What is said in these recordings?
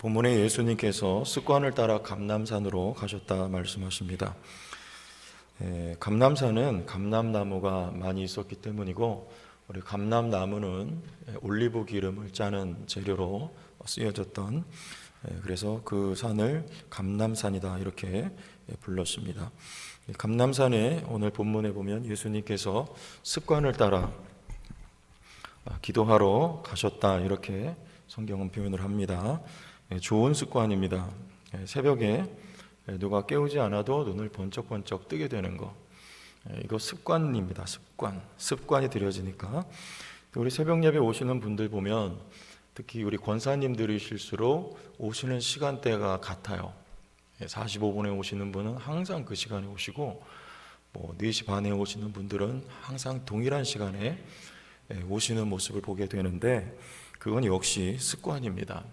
본문에 예수님께서 습관을 따라 감람산으로 가셨다 말씀하십니다. 감람산은 감람나무가 많이 있었기 때문이고, 우리 감람나무는 올리브 기름을 짜는 재료로 쓰여졌던, 그래서 그 산을 감람산이다 이렇게 불렀습니다. 감람산에 오늘 본문에 보면 예수님께서 습관을 따라 기도하러 가셨다 이렇게 성경은 표현을 합니다. 좋은 습관입니다. 새벽에 누가 깨우지 않아도 눈을 번쩍번쩍 뜨게 되는 거, 이거 습관입니다. 습관이 들여지니까. 우리 새벽 예배 오시는 분들 보면 특히 우리 권사님들이실수록 오시는 시간대가 같아요. 45분에 오시는 분은 항상 그 시간에 오시고, 4시 반에 오시는 분들은 항상 동일한 시간에 오시는 모습을 보게 되는데, 그건 역시 습관입니다.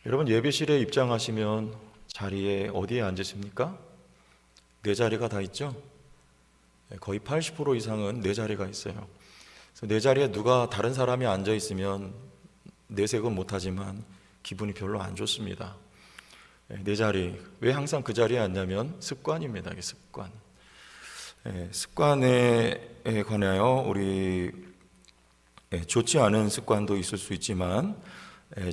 여러분, 예배실에 입장하시면 자리에 어디에 앉으십니까? 네 자리가 다 있죠? 거의 80% 이상은 네 자리가 있어요. 그래서 네 자리에 누가 다른 사람이 앉아 있으면 내색은 못하지만 기분이 별로 안 좋습니다. 네 자리, 왜 항상 그 자리에 앉냐면 습관입니다. 이게 습관. 습관에 관하여 우리 좋지 않은 습관도 있을 수 있지만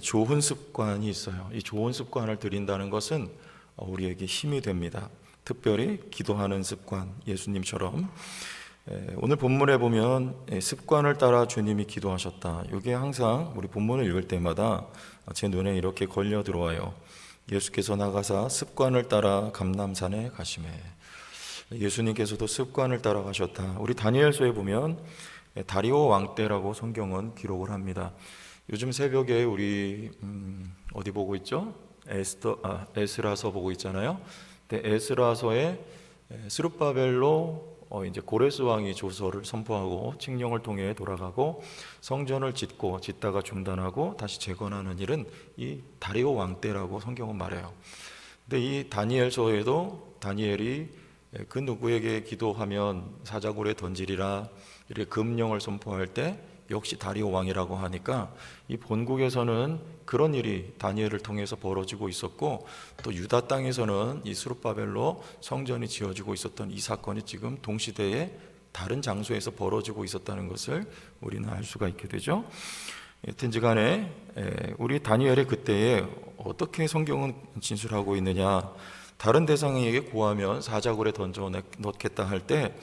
좋은 습관이 있어요. 이 좋은 습관을 들인다는 것은 우리에게 힘이 됩니다. 특별히 기도하는 습관, 예수님처럼. 오늘 본문에 보면 습관을 따라 주님이 기도하셨다. 이게 항상 우리 본문을 읽을 때마다 제 눈에 이렇게 걸려 들어와요. 예수께서 나가사 습관을 따라 감람산에 가시매. 예수님께서도 습관을 따라 가셨다. 우리 다니엘서에 보면 다리오 왕 때라고 성경은 기록을 합니다. 요즘 새벽에 우리 어디 보고 있죠? 에스라서 보고 있잖아요. 근데 에스라서에 스룹바벨로 이제 고레스 왕이 조서를 선포하고 칙령을 통해 돌아가고 성전을 짓다가 중단하고 다시 재건하는 일은 이 다리오 왕 때라고 성경은 말해요. 근데 이 다니엘서에도 다니엘이 그 누구에게 기도하면 사자굴에 던지리라 이렇게 금령을 선포할 때 역시 다리오 왕이라고 하니까 이 본국에서는 그런 일이 다니엘을 통해서 벌어지고 있었고, 또 유다 땅에서는 이 스룹바벨로 성전이 지어지고 있었던 이 사건이 지금 동시대에 다른 장소에서 벌어지고 있었다는 것을 우리는 알 수가 있게 되죠. 여튼지 간에 우리 다니엘의 그때에 어떻게 성경은 진술하고 있느냐, 다른 대상에게 구하면 사자굴에 던져 넣겠다 할 때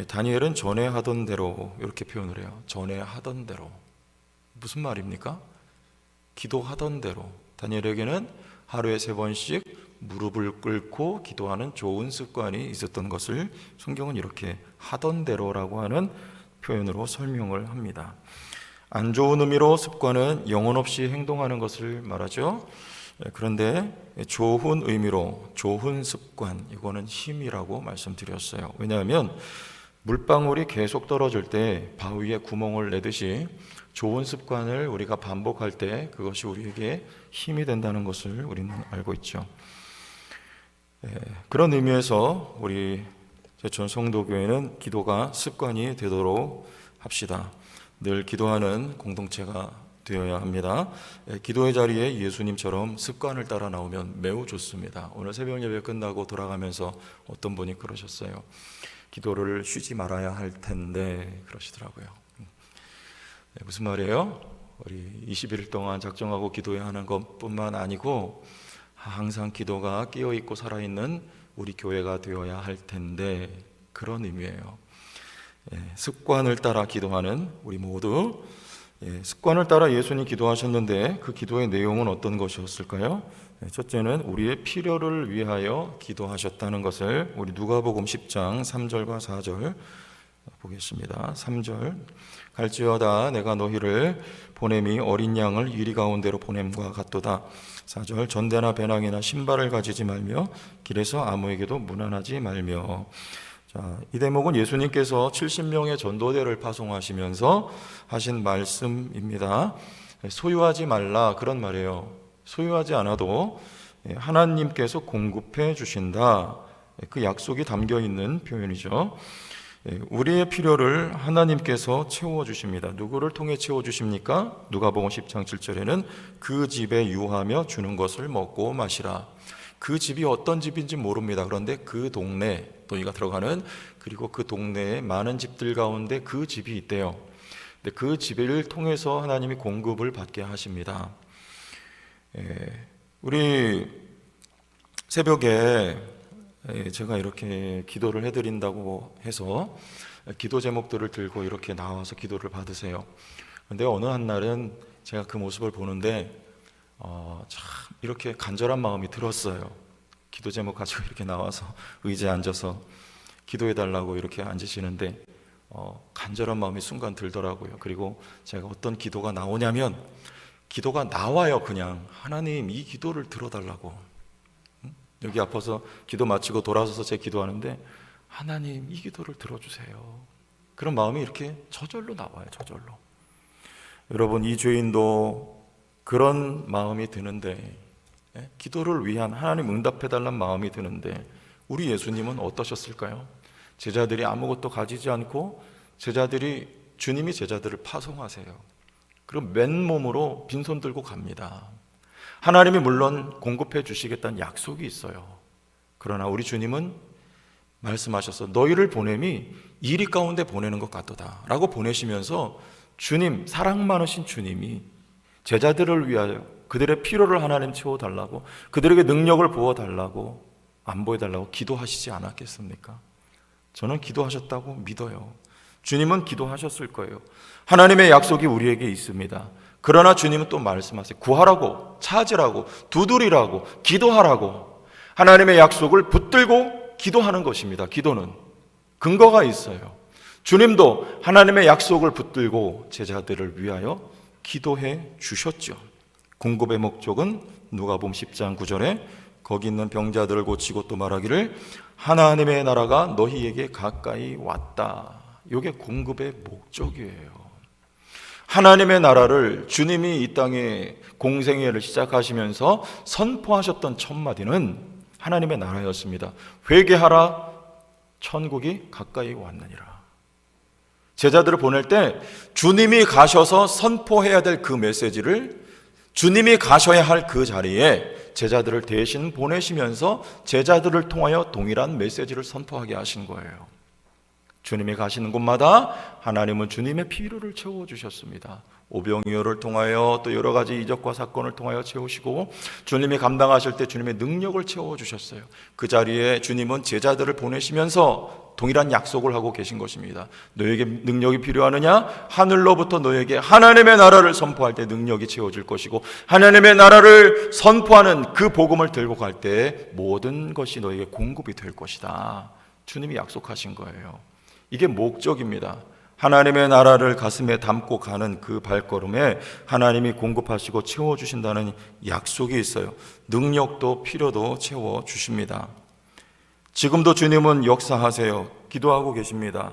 다니엘은 전에 하던 대로 이렇게 표현을 해요. 전에 하던 대로. 무슨 말입니까? 기도하던 대로. 다니엘에게는 하루에 3번씩 무릎을 꿇고 기도하는 좋은 습관이 있었던 것을 성경은 이렇게 하던 대로라고 하는 표현으로 설명을 합니다. 안 좋은 의미로 습관은 영혼 없이 행동하는 것을 말하죠. 그런데 좋은 의미로 좋은 습관, 이거는 힘이라고 말씀드렸어요. 왜냐하면 물방울이 계속 떨어질 때 바위에 구멍을 내듯이 좋은 습관을 우리가 반복할 때 그것이 우리에게 힘이 된다는 것을 우리는 알고 있죠. 그런 의미에서 우리 제천 성도교회는 기도가 습관이 되도록 합시다. 늘 기도하는 공동체가 되어야 합니다. 기도의 자리에 예수님처럼 습관을 따라 나오면 매우 좋습니다. 오늘 새벽 예배 끝나고 돌아가면서 어떤 분이 그러셨어요. 기도를 쉬지 말아야 할 텐데 그러시더라고요. 무슨 말이에요? 우리 21일 동안 작정하고 기도해야 하는 것뿐만 아니고 항상 기도가 끼어있고 살아있는 우리 교회가 되어야 할 텐데, 그런 의미예요. 습관을 따라 기도하는 우리 모두, 습관을 따라 예수님 기도하셨는데 그 기도의 내용은 어떤 것이었을까요? 첫째는 우리의 필요를 위하여 기도하셨다는 것을 우리 누가복음 10장 3절과 4절 보겠습니다. 3절, 갈지어다 내가 너희를 보냄이 어린 양을 이리 가운데로 보냄과 같도다. 4절, 전대나 배낭이나 신발을 가지지 말며 길에서 아무에게도 문안하지 말며. 자, 이 대목은 예수님께서 70명의 전도대를 파송하시면서 하신 말씀입니다. 소유하지 말라, 그런 말이에요. 소유하지 않아도 하나님께서 공급해 주신다, 그 약속이 담겨 있는 표현이죠. 우리의 필요를 하나님께서 채워주십니다. 누구를 통해 채워주십니까? 누가복음 10장 7절에는 그 집에 유하며 주는 것을 먹고 마시라. 그 집이 어떤 집인지 모릅니다. 그런데 그 동네, 너희가 들어가는, 그리고 그 동네에 많은 집들 가운데 그 집이 있대요. 근데 그 집을 통해서 하나님이 공급을 받게 하십니다. 우리 새벽에 제가 이렇게 기도를 해드린다고 해서 기도 제목들을 들고 이렇게 나와서 기도를 받으세요. 그런데 어느 한 날은 제가 그 모습을 보는데 참 이렇게 간절한 마음이 들었어요. 기도 제목 가지고 이렇게 나와서 의자에 앉아서 기도해달라고 이렇게 앉으시는데 간절한 마음이 순간 들더라고요. 그리고 제가 어떤 기도가 나오냐면 기도가 나와요. 그냥 하나님 이 기도를 들어달라고. 여기 앞에서 기도 마치고 돌아서서 제 기도하는데 하나님 이 기도를 들어주세요. 그런 마음이 이렇게 저절로 나와요. 저절로. 여러분, 이 주인도 그런 마음이 드는데, 기도를 위한 하나님 응답해달라는 마음이 드는데 우리 예수님은 어떠셨을까요? 제자들이 아무것도 가지지 않고 주님이 제자들을 파송하세요. 그럼 맨몸으로 빈손 들고 갑니다. 하나님이 물론 공급해 주시겠다는 약속이 있어요. 그러나 우리 주님은 말씀하셔서 너희를 보냄이 이리 가운데 보내는 것 같도다 라고 보내시면서 주님, 사랑 많으신 주님이 제자들을 위하여 그들의 필요를 하나님 채워달라고, 그들에게 능력을 부어달라고, 안보해달라고 기도하시지 않았겠습니까? 저는 기도하셨다고 믿어요. 주님은 기도하셨을 거예요. 하나님의 약속이 우리에게 있습니다. 그러나 주님은 또 말씀하세요. 구하라고, 찾으라고, 두드리라고, 기도하라고. 하나님의 약속을 붙들고 기도하는 것입니다. 기도는 근거가 있어요. 주님도 하나님의 약속을 붙들고 제자들을 위하여 기도해 주셨죠. 공급의 목적은 누가복음 10장 9절에 거기 있는 병자들을 고치고 또 말하기를 하나님의 나라가 너희에게 가까이 왔다. 이게 공급의 목적이에요. 하나님의 나라를 주님이 이 땅에 공생애를 시작하시면서 선포하셨던 첫 마디는 하나님의 나라였습니다. 회개하라, 천국이 가까이 왔느니라. 제자들을 보낼 때 주님이 가셔서 선포해야 될 그 메시지를 주님이 가셔야 할 그 자리에 제자들을 대신 보내시면서 제자들을 통하여 동일한 메시지를 선포하게 하신 거예요. 주님이 가시는 곳마다 하나님은 주님의 필요를 채워주셨습니다. 오병이어를 통하여 또 여러 가지 이적과 사건을 통하여 채우시고 주님이 감당하실 때 주님의 능력을 채워주셨어요. 그 자리에 주님은 제자들을 보내시면서 동일한 약속을 하고 계신 것입니다. 너에게 능력이 필요하느냐? 하늘로부터 너에게 하나님의 나라를 선포할 때 능력이 채워질 것이고 하나님의 나라를 선포하는 그 복음을 들고 갈 때 모든 것이 너에게 공급이 될 것이다. 주님이 약속하신 거예요. 이게 목적입니다. 하나님의 나라를 가슴에 담고 가는 그 발걸음에 하나님이 공급하시고 채워주신다는 약속이 있어요. 능력도 필요도 채워주십니다. 지금도 주님은 역사하세요. 기도하고 계십니다.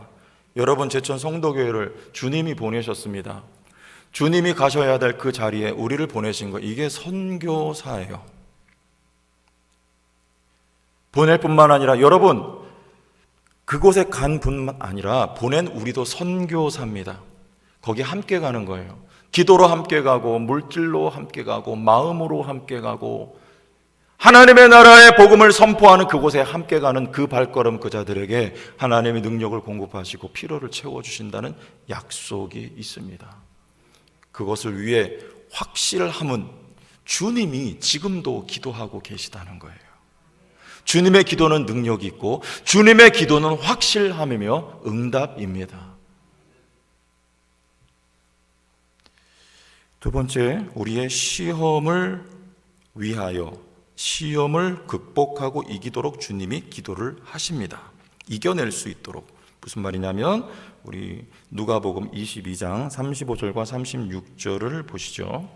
여러분, 제천 성도교회를 주님이 보내셨습니다. 주님이 가셔야 될 그 자리에 우리를 보내신 거, 이게 선교사예요. 보낼 뿐만 아니라 여러분, 그곳에 간 뿐만 아니라 보낸 우리도 선교사입니다. 거기 함께 가는 거예요. 기도로 함께 가고 물질로 함께 가고 마음으로 함께 가고 하나님의 나라의 복음을 선포하는 그곳에 함께 가는 그 발걸음 그 자들에게 하나님의 능력을 공급하시고 필요를 채워주신다는 약속이 있습니다. 그것을 위해 확실함은 주님이 지금도 기도하고 계시다는 거예요. 주님의 기도는 능력이 있고 주님의 기도는 확실함이며 응답입니다. 두 번째, 우리의 시험을 위하여 시험을 극복하고 이기도록 주님이 기도를 하십니다. 이겨낼 수 있도록. 무슨 말이냐면 우리 누가복음 22장 35절과 36절을 보시죠.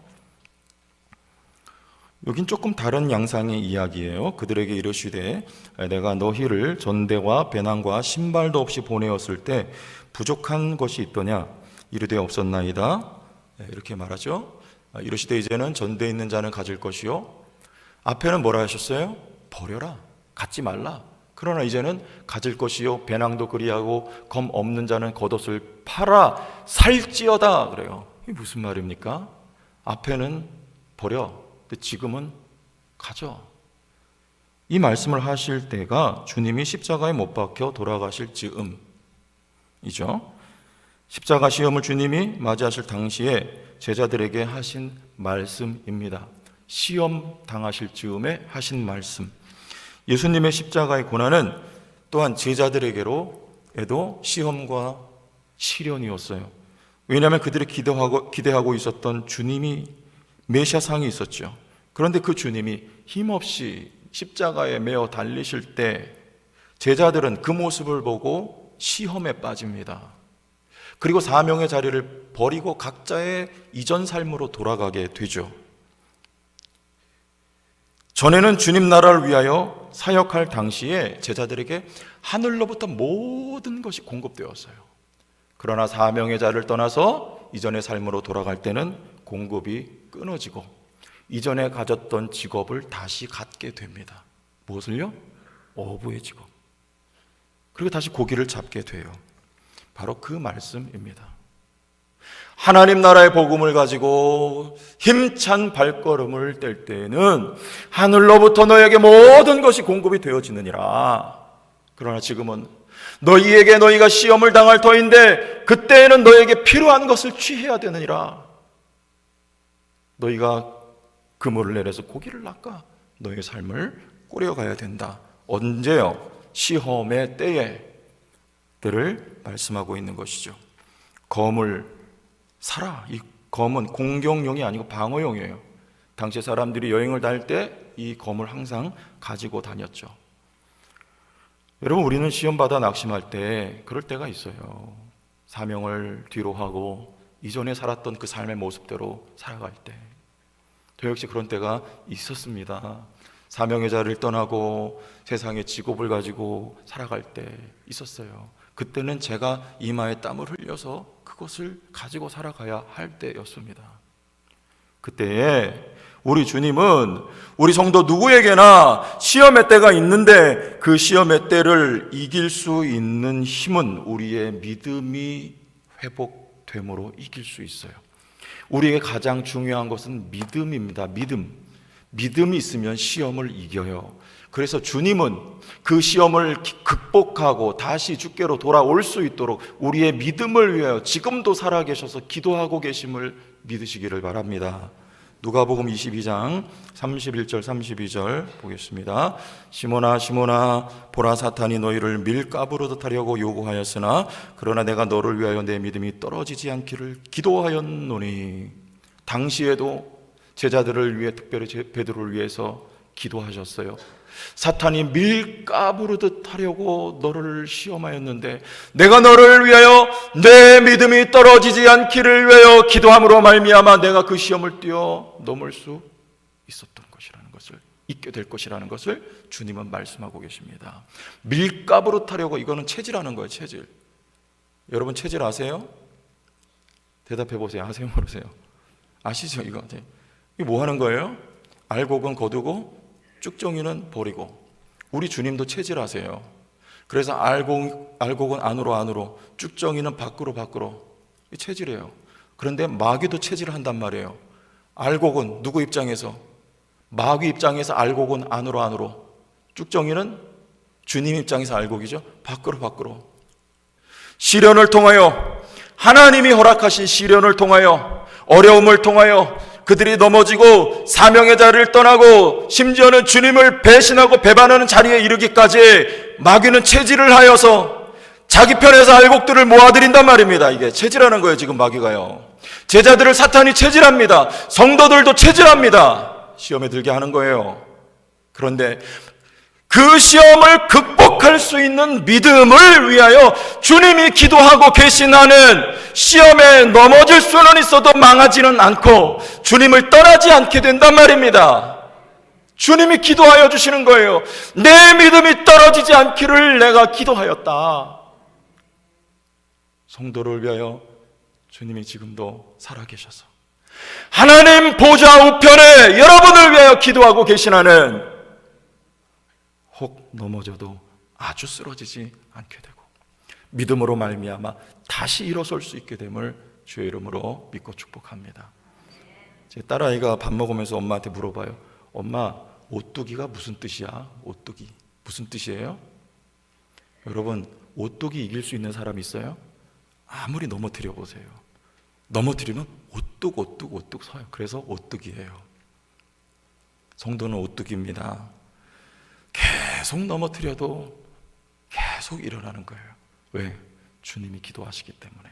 여긴 조금 다른 양상의 이야기예요. 그들에게 이르시되 내가 너희를 전대와 배낭과 신발도 없이 보내었을 때 부족한 것이 있더냐? 이르되 없었나이다. 이렇게 말하죠. 이르시되 이제는 전대에 있는 자는 가질 것이요. 앞에는 뭐라 하셨어요? 버려라, 갖지 말라. 그러나 이제는 가질 것이요 배낭도 그리하고 검 없는 자는 겉옷을 팔아 살지어다 그래요. 이게 무슨 말입니까? 앞에는 버려, 근데 지금은 가져. 이 말씀을 하실 때가 주님이 십자가에 못 박혀 돌아가실 즈음이죠. 십자가 시험을 주님이 맞이하실 당시에 제자들에게 하신 말씀입니다. 시험 당하실 즈음에 하신 말씀. 예수님의 십자가의 고난은 또한 제자들에게도 시험과 시련이었어요. 왜냐하면 그들이 기대하고 있었던 주님이 메시아상이 있었죠. 그런데 그 주님이 힘없이 십자가에 매어 달리실 때 제자들은 그 모습을 보고 시험에 빠집니다. 그리고 사명의 자리를 버리고 각자의 이전 삶으로 돌아가게 되죠. 전에는 주님 나라를 위하여 사역할 당시에 제자들에게 하늘로부터 모든 것이 공급되었어요. 그러나 사명의 자리를 떠나서 이전의 삶으로 돌아갈 때는 공급이 끊어지고 이전에 가졌던 직업을 다시 갖게 됩니다. 무엇을요? 어부의 직업. 그리고 다시 고기를 잡게 돼요. 바로 그 말씀입니다. 하나님 나라의 복음을 가지고 힘찬 발걸음을 뗄 때에는 하늘로부터 너에게 모든 것이 공급이 되어지느니라. 그러나 지금은 너희에게 너희가 시험을 당할 터인데 그때에는 너에게 필요한 것을 취해야 되느니라. 너희가 그물을 내려서 고기를 낚아 너희의 삶을 꾸려가야 된다. 언제요? 시험의 때에 들을 말씀하고 있는 것이죠. 검을 사라. 이 검은 공격용이 아니고 방어용이에요. 당시 사람들이 여행을 다닐 때 이 검을 항상 가지고 다녔죠. 여러분, 우리는 시험받아 낙심할 때 그럴 때가 있어요. 사명을 뒤로 하고 이전에 살았던 그 삶의 모습대로 살아갈 때. 저 역시 그런 때가 있었습니다. 사명의 자리를 떠나고 세상의 직업을 가지고 살아갈 때 있었어요. 그때는 제가 이마에 땀을 흘려서 그것을 가지고 살아가야 할 때였습니다. 그때에 우리 주님은 우리 성도 누구에게나 시험의 때가 있는데 그 시험의 때를 이길 수 있는 힘은 우리의 믿음이 회복됨으로 이길 수 있어요. 우리에게 가장 중요한 것은 믿음입니다. 믿음이 있으면 시험을 이겨요. 그래서 주님은 그 시험을 극복하고 다시 주께로 돌아올 수 있도록 우리의 믿음을 위하여 지금도 살아계셔서 기도하고 계심을 믿으시기를 바랍니다. 누가복음 22장 31절 32절 보겠습니다. 시몬아 시몬아 보라 사탄이 너희를 밀가부르듯 하려고 요구하였으나 그러나 내가 너를 위하여 내 믿음이 떨어지지 않기를 기도하였노니. 당시에도 제자들을 위해 특별히 베드로를 위해서 기도하셨어요. 사탄이 밀가부르듯 하려고 너를 시험하였는데 내가 너를 위하여 내 믿음이 떨어지지 않기를 위하여 기도함으로 말미암아 내가 그 시험을 뛰어넘을 수 있었던 것이라는 것을, 있게 될 것이라는 것을 주님은 말씀하고 계십니다. 밀가부르듯 하려고, 이거는 체질하는 거예요. 체질. 여러분 체질 아세요? 대답해 보세요. 아세요? 모르세요? 아시죠? 이거 뭐 하는 거예요? 알곡은 거두고 쭉정이는 버리고. 우리 주님도 체질하세요. 그래서 알곡은 안으로, 쭉정이는 밖으로. 이 체질이에요. 그런데 마귀도 체질한단 말이에요. 알곡은 누구 입장에서? 마귀 입장에서 알곡은 안으로, 쭉정이는 주님 입장에서 알곡이죠. 밖으로. 시련을 통하여, 하나님이 허락하신 시련을 통하여, 어려움을 통하여 그들이 넘어지고 사명의 자리를 떠나고 심지어는 주님을 배신하고 배반하는 자리에 이르기까지 마귀는 체질을 하여서 자기 편에서 알곡들을 모아들인단 말입니다. 이게 체질하는 거예요. 지금 마귀가요. 제자들을 사탄이 체질합니다. 성도들도 체질합니다. 시험에 들게 하는 거예요. 그런데 그 시험을 극복할 수 있는 믿음을 위하여 주님이 기도하고 계시나는 시험에 넘어질 수는 있어도 망하지는 않고 주님을 떠나지 않게 된단 말입니다. 주님이 기도하여 주시는 거예요. 내 믿음이 떨어지지 않기를 내가 기도하였다. 성도를 위하여 주님이 지금도 살아계셔서 하나님 보좌 우편에 여러분을 위하여 기도하고 계시나는 혹 넘어져도 아주 쓰러지지 않게 되고 믿음으로 말미암아 다시 일어설 수 있게 됨을 주의 이름으로 믿고 축복합니다. 제 딸아이가 밥 먹으면서 엄마한테 물어봐요. 엄마, 오뚜기가 무슨 뜻이야? 오뚜기 무슨 뜻이에요? 여러분, 오뚜기 이길 수 있는 사람 있어요? 아무리 넘어뜨려 보세요. 넘어뜨리면 오뚝 서요. 그래서 오뚜기예요. 성도는 오뚜기입니다. 계속 넘어뜨려도 계속 일어나는 거예요. 왜? 주님이 기도하시기 때문에,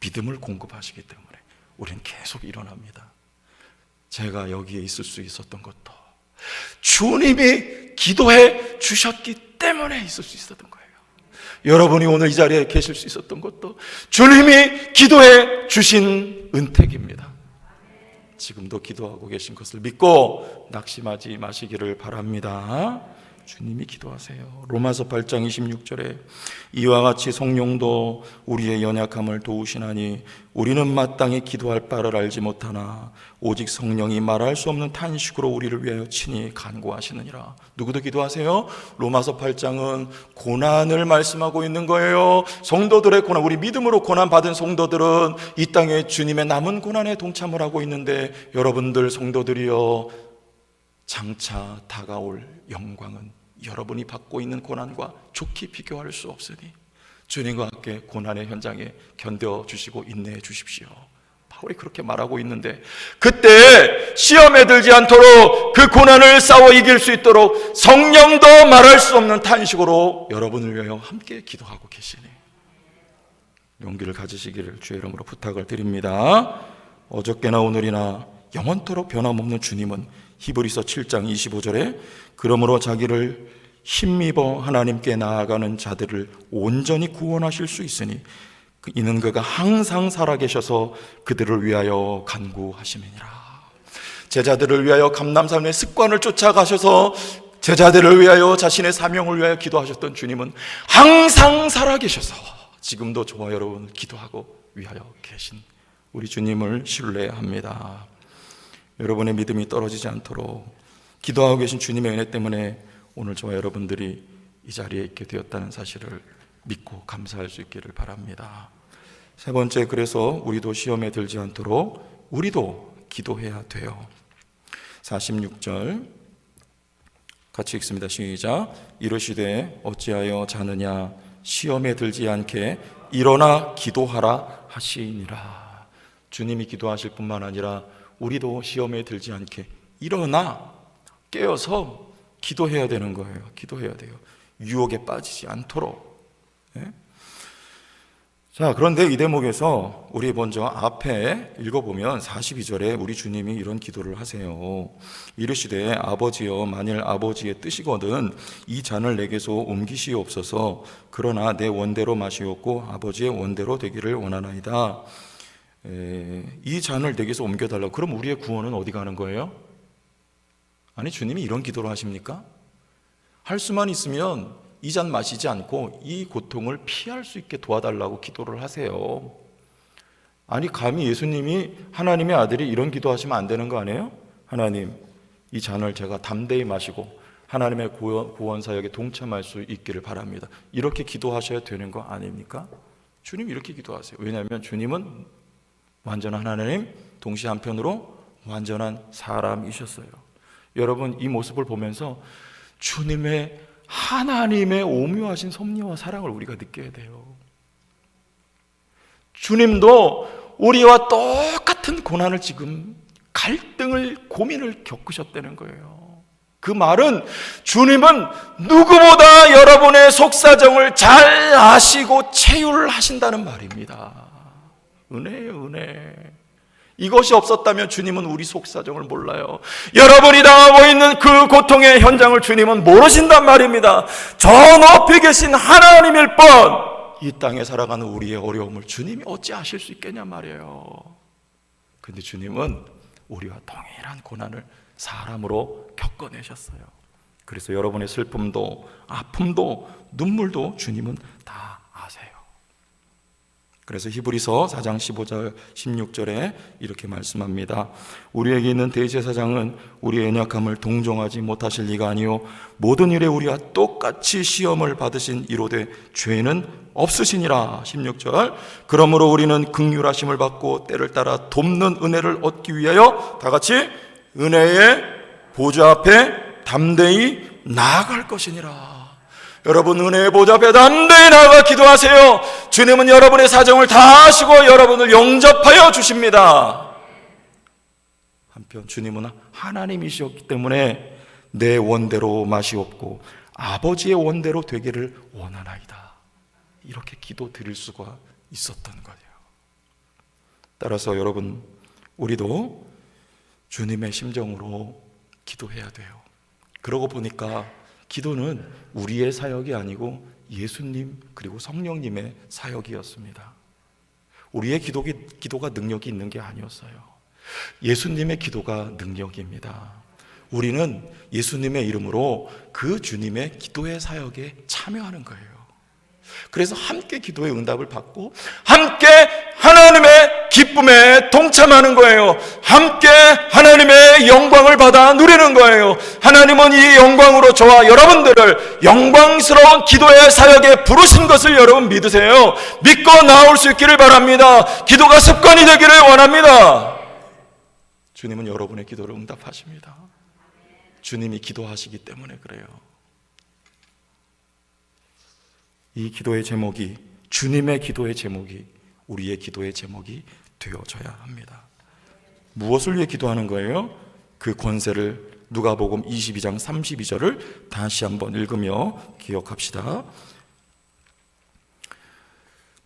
믿음을 공급하시기 때문에 우리는 계속 일어납니다. 제가 여기에 있을 수 있었던 것도 주님이 기도해 주셨기 때문에 있을 수 있었던 거예요. 여러분이 오늘 이 자리에 계실 수 있었던 것도 주님이 기도해 주신 은택입니다. 지금도 기도하고 계신 것을 믿고 낙심하지 마시기를 바랍니다. 주님이 기도하세요. 로마서 8장 26절에 이와 같이 성령도 우리의 연약함을 도우시나니 우리는 마땅히 기도할 바를 알지 못하나 오직 성령이 말할 수 없는 탄식으로 우리를 위하여 친히 간구하시느니라. 누구도 기도하세요? 로마서 8장은 고난을 말씀하고 있는 거예요. 성도들의 고난, 우리 믿음으로 고난 받은 성도들은 이 땅에 주님의 남은 고난에 동참을 하고 있는데, 여러분들 성도들이여, 장차 다가올 영광은 여러분이 받고 있는 고난과 좋게 비교할 수 없으니 주님과 함께 고난의 현장에 견뎌주시고 인내해 주십시오. 바울이 그렇게 말하고 있는데, 그때 시험에 들지 않도록 그 고난을 싸워 이길 수 있도록 성령도 말할 수 없는 탄식으로 여러분을 위하여 함께 기도하고 계시니 용기를 가지시기를 주의 이름으로 부탁을 드립니다. 어저께나 오늘이나 영원토록 변함없는 주님은 히브리서 7장 25절에 그러므로 자기를 힘입어 하나님께 나아가는 자들을 온전히 구원하실 수 있으니 이는 그가 항상 살아계셔서 그들을 위하여 간구하심이니라. 제자들을 위하여 감남산의 습관을 쫓아가셔서 제자들을 위하여 자신의 사명을 위하여 기도하셨던 주님은 항상 살아계셔서 지금도 저와 여러분을 기도하고 위하여 계신 우리 주님을 신뢰합니다. 여러분의 믿음이 떨어지지 않도록 기도하고 계신 주님의 은혜 때문에 오늘 저와 여러분들이 이 자리에 있게 되었다는 사실을 믿고 감사할 수 있기를 바랍니다. 세 번째, 그래서 우리도 시험에 들지 않도록 우리도 기도해야 돼요. 46절 같이 읽습니다. 시작. 이르시되 어찌하여 자느냐 시험에 들지 않게 일어나 기도하라 하시니라. 주님이 기도하실 뿐만 아니라 우리도 시험에 들지 않게 일어나 깨어서 기도해야 되는 거예요. 기도해야 돼요. 유혹에 빠지지 않도록. 네? 자, 그런데 이 대목에서 우리 먼저 앞에 읽어보면 42절에 우리 주님이 이런 기도를 하세요. 이르시되 아버지여 만일 아버지의 뜻이거든 이 잔을 내게서 옮기시옵소서. 그러나 내 원대로 마시옵고 아버지의 원대로 되기를 원하나이다. 이 잔을 내게서 옮겨달라고. 그럼 우리의 구원은 어디 가는 거예요? 아니, 주님이 이런 기도를 하십니까? 할 수만 있으면 이 잔 마시지 않고 이 고통을 피할 수 있게 도와달라고 기도를 하세요. 아니, 감히 예수님이 하나님의 아들이 이런 기도하시면 안 되는 거 아니에요? 하나님, 이 잔을 제가 담대히 마시고 하나님의 구원 사역에 동참할 수 있기를 바랍니다. 이렇게 기도하셔야 되는 거 아닙니까? 주님 이렇게 기도하세요. 왜냐하면 주님은 완전한 하나님, 동시에 한편으로 완전한 사람이셨어요. 여러분, 이 모습을 보면서 주님의 하나님의 오묘하신 섭리와 사랑을 우리가 느껴야 돼요. 주님도 우리와 똑같은 고난을 지금 갈등을, 고민을 겪으셨다는 거예요. 그 말은 주님은 누구보다 여러분의 속사정을 잘 아시고 체휼하신다는 말입니다. 은혜예요, 은혜. 이것이 없었다면 주님은 우리 속사정을 몰라요. 여러분이 당하고 있는 그 고통의 현장을 주님은 모르신단 말입니다. 저 높이 계신 하나님일 뿐 이 땅에 살아가는 우리의 어려움을 주님이 어찌 아실 수 있겠냐 말이에요. 근데 주님은 우리와 동일한 고난을 사람으로 겪어내셨어요. 그래서 여러분의 슬픔도 아픔도 눈물도 주님은 다 아세요. 그래서 히브리서 4장 15절 16절에 이렇게 말씀합니다. 우리에게 있는 대제사장은 우리의 연약함을 동정하지 못하실 리가 아니요 모든 일에 우리와 똑같이 시험을 받으신 이로되 죄는 없으시니라. 16절 그러므로 우리는 긍휼하심을 받고 때를 따라 돕는 은혜를 얻기 위하여 다 같이 은혜의 보좌 앞에 담대히 나아갈 것이니라. 여러분 은혜의 보좌 앞에 담대히 나아가 기도하세요. 주님은 여러분의 사정을 다 아시고 여러분을 영접하여 주십니다. 한편 주님은 하나님이시었기 때문에 내 원대로 마시옵고 아버지의 원대로 되기를 원하나이다. 이렇게 기도 드릴 수가 있었던 거예요. 따라서 여러분 우리도 주님의 심정으로 기도해야 돼요. 그러고 보니까 기도는 우리의 사역이 아니고 예수님 그리고 성령님의 사역이었습니다. 우리의 기도가 능력이 있는 게 아니었어요. 예수님의 기도가 능력입니다. 우리는 예수님의 이름으로 그 주님의 기도의 사역에 참여하는 거예요. 그래서 함께 기도의 응답을 받고 함께 하나님의 기쁨에 동참하는 거예요. 함께 하나님의 영광을 받아 누리는 거예요. 하나님은 이 영광으로 저와 여러분들을 영광스러운 기도의 사역에 부르신 것을 여러분 믿으세요. 믿고 나올 수 있기를 바랍니다. 기도가 습관이 되기를 원합니다. 주님은 여러분의 기도를 응답하십니다. 주님이 기도하시기 때문에 그래요. 이 기도의 제목이, 주님의 기도의 제목이 우리의 기도의 제목이 되어져야 합니다. 무엇을 위해 기도하는 거예요? 그 권세를 누가복음 22장 32절을 다시 한번 읽으며 기억합시다.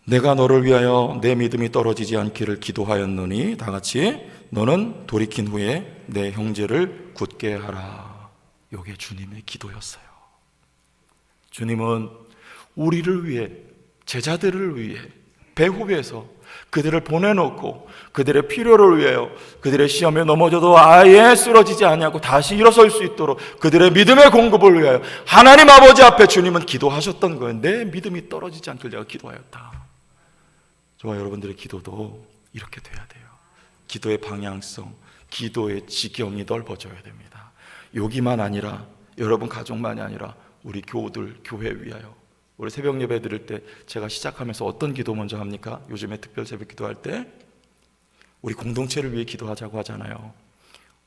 내가 너를 위하여 내 믿음이 떨어지지 않기를 기도하였노니, 다 같이, 너는 돌이킨 후에 내 형제를 굳게 하라. 이게 주님의 기도였어요. 주님은 우리를 위해, 제자들을 위해 배후에서 그들을 보내놓고 그들의 필요를 위하여 그들의 시험에 넘어져도 아예 쓰러지지 아니하고 다시 일어설 수 있도록 그들의 믿음의 공급을 위하여 하나님 아버지 앞에 주님은 기도하셨던 거예요. 내 믿음이 떨어지지 않길 내가 기도하였다. 저와 여러분들의 기도도 이렇게 돼야 돼요. 기도의 방향성, 기도의 지경이 넓어져야 됩니다. 여기만 아니라, 여러분 가족만이 아니라 우리 교우들, 교회 위하여. 우리 새벽 예배 드릴 때 제가 시작하면서 어떤 기도 먼저 합니까? 요즘에 특별 새벽 기도할 때 우리 공동체를 위해 기도하자고 하잖아요.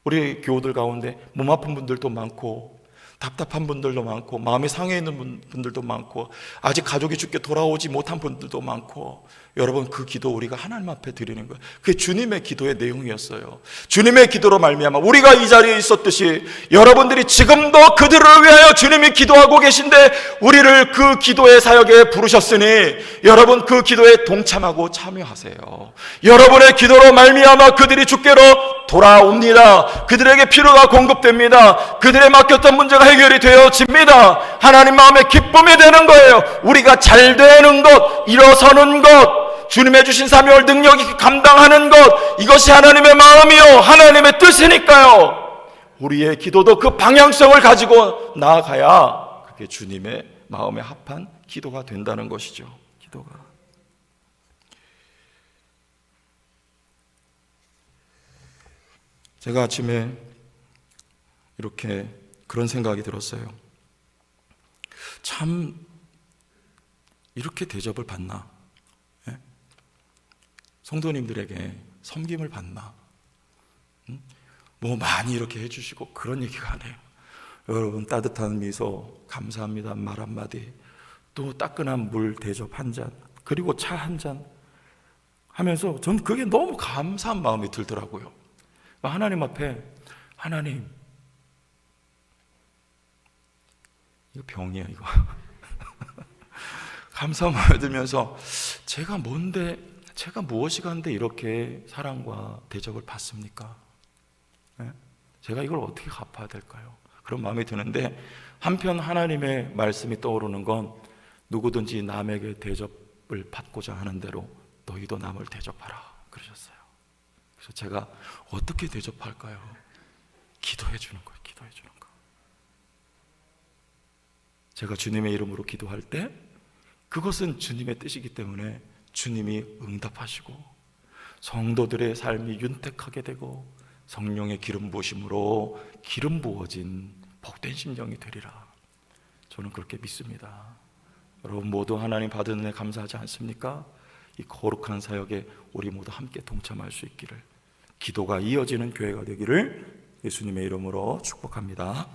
우리 교우들 가운데 몸 아픈 분들도 많고 답답한 분들도 많고 마음이 상해 있는 분들도 많고 아직 가족이 죽게 돌아오지 못한 분들도 많고, 여러분 그 기도 우리가 하나님 앞에 드리는 거예요. 그게 주님의 기도의 내용이었어요. 주님의 기도로 말미암아 우리가 이 자리에 있었듯이 여러분들이 지금도 그들을 위하여 주님이 기도하고 계신데 우리를 그 기도의 사역에 부르셨으니 여러분 그 기도에 동참하고 참여하세요. 여러분의 기도로 말미암아 그들이 주께로 돌아옵니다. 그들에게 필요가 공급됩니다. 그들의 맡겼던 문제가 해결이 되어집니다. 하나님 마음에 기쁨이 되는 거예요. 우리가 잘 되는 것, 일어서는 것, 주님의 주신 사명을 능력 있게 감당하는 것, 이것이 하나님의 마음이요 하나님의 뜻이니까요. 우리의 기도도 그 방향성을 가지고 나아가야 그게 주님의 마음에 합한 기도가 된다는 것이죠. 기도가. 제가 아침에 이렇게 그런 생각이 들었어요. 참 이렇게 대접을 받나? 예? 성도님들에게 섬김을 받나? 뭐 많이 이렇게 해주시고 그런 얘기가 안 해요. 여러분 따뜻한 미소, 감사합니다 말 한마디, 또 따끈한 물 대접 한 잔, 그리고 차 한 잔 하면서 전 그게 너무 감사한 마음이 들더라고요. 하나님 앞에, 하나님 이거 병이야 이거 감사한 마음이 들면서 제가 뭔데, 제가 무엇이 간데 이렇게 사랑과 대접을 받습니까? 네? 제가 이걸 어떻게 갚아야 될까요? 그런 마음이 드는데 한편 하나님의 말씀이 떠오르는 건 누구든지 남에게 대접을 받고자 하는 대로 너희도 남을 대접하라 그러셨어요. 그래서 제가 어떻게 대접할까요? 기도해 주는 거예요. 기도해 주는 거. 제가 주님의 이름으로 기도할 때 그것은 주님의 뜻이기 때문에 주님이 응답하시고 성도들의 삶이 윤택하게 되고 성령의 기름 부으심으로 기름 부어진 복된 심령이 되리라. 저는 그렇게 믿습니다. 여러분 모두 하나님 받은 은혜 감사하지 않습니까? 이 거룩한 사역에 우리 모두 함께 동참할 수 있기를, 기도가 이어지는 교회가 되기를 예수님의 이름으로 축복합니다.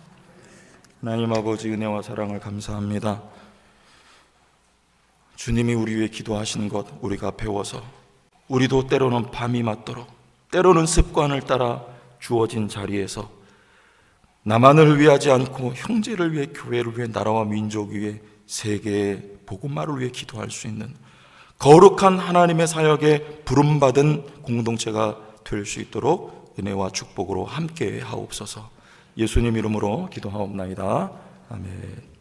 하나님 아버지 은혜와 사랑을 감사합니다. 주님이 우리 위해 기도하신 것 우리가 배워서 우리도 때로는 밤이 맞도록, 때로는 습관을 따라 주어진 자리에서 나만을 위하지 않고 형제를 위해, 교회를 위해, 나라와 민족 위해, 세계의 복음화를 위해 기도할 수 있는 거룩한 하나님의 사역에 부름받은 공동체가 될 수 있도록 은혜와 축복으로 함께 하옵소서. 예수님 이름으로 기도하옵나이다. 아멘.